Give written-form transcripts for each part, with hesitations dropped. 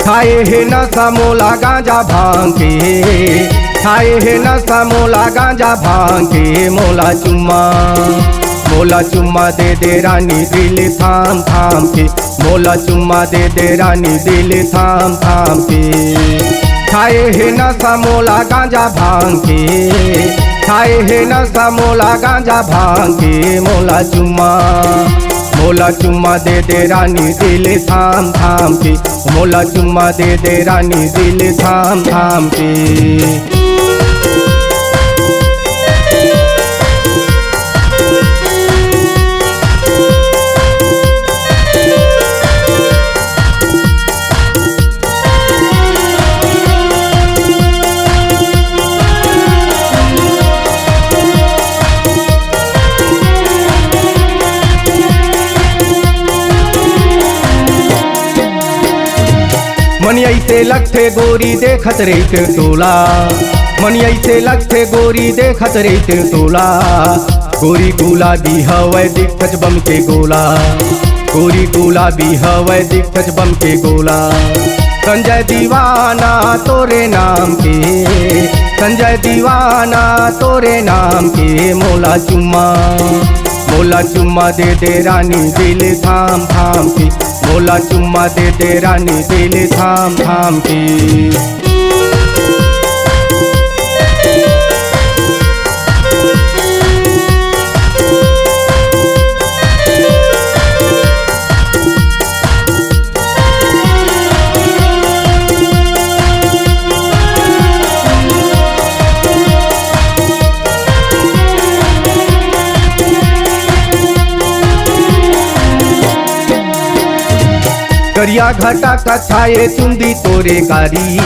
खाए है नशा मोला गांजा भांग के, खाए है नशा मोला गांजा भांग के। मोला चुम्मा दे दे रानी दिल थाम थाम के, मोला चुम्मा दे दे रानी दिल थाम थाम के। खाए है नशा मोला गांजा भांग के, खाए है नशा मोला गांजा भांग के। मोला चुम्मा दे दे रानी दिल थाम थाम के, मोला चुम्मा दे दे रानी दिल थाम थाम के। मनिया से लगथे गोरी देखत रहिते तोला, मनिया से लगथे गोरी देखत रहिते तोला। गोरी गुलाबी हवै दिखत बम के गोला, गोरी गुलाबी हवै दिखत बम के गोला। संजय दीवाना तोरे नाम के, संजय दीवाना तोरे नाम के। मोला चुम्मा दे दे रानी दिल थाम थाम के, मोला चुम्मा दे दे रानी दिल थाम थाम के। करिया घटा का छाए चुंदी तोरे कारी,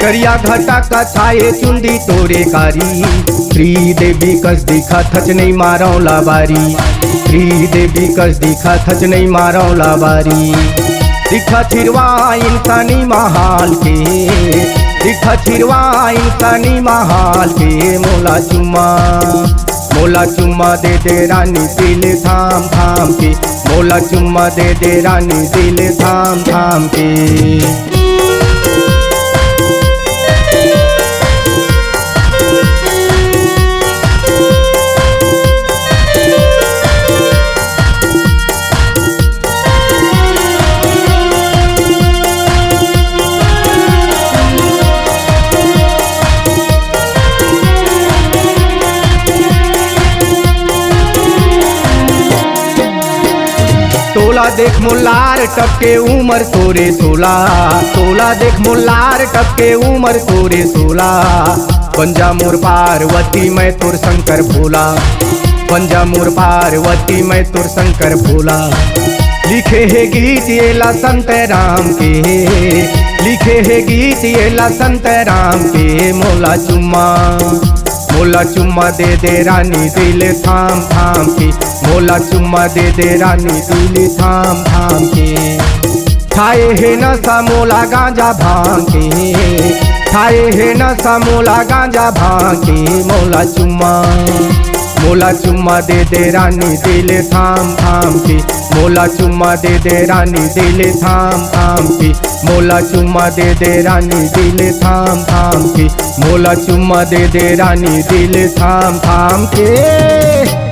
करिया घटा का छाए चुंदी तोरे कारी। श्री देवी कस दिखा थच नहीं मारो लाबारी, श्री देवी कस दिखा थच नहीं मारो लाबारी। दिखा छिरवा इंसानी महाल के, दिखा छिरवा इंसानी महाल के। मोला चुम्मा दे दे रानी दिल थाम थाम के, मोला चुम्मा दे दे रानी दिल थाम थाम के। तोला देख मुल्लार टपके उमर तोरे 16, तोला देख मुल्लार टपके उमर तोरे 16। पंजा मोर पार्वती मैं तोर शंकर भोला, पंजा मोर पार्वती मैं तोर शंकर भोला। लिखे है गीत येला संत राम के, लिखे है गीत येला संत राम के। मोला चुम्मा दे दे रानी दिल थाम थाम के, मोला चुम्मा दे दे रानी दिल थाम थाम के। खाए है नशा मोला गांजा भांग के, खाए है नशा मोला गांजा भांग के। मोला चुम्मा दे दे रानी दिल थाम थाम के, मोला चुम्मा दे दे रानी दिल थाम थाम के। मोला चुम्मा दे दे रानी दिल थाम थाम के, मोला चुम्मा दे दे रानी दिल थाम थाम के।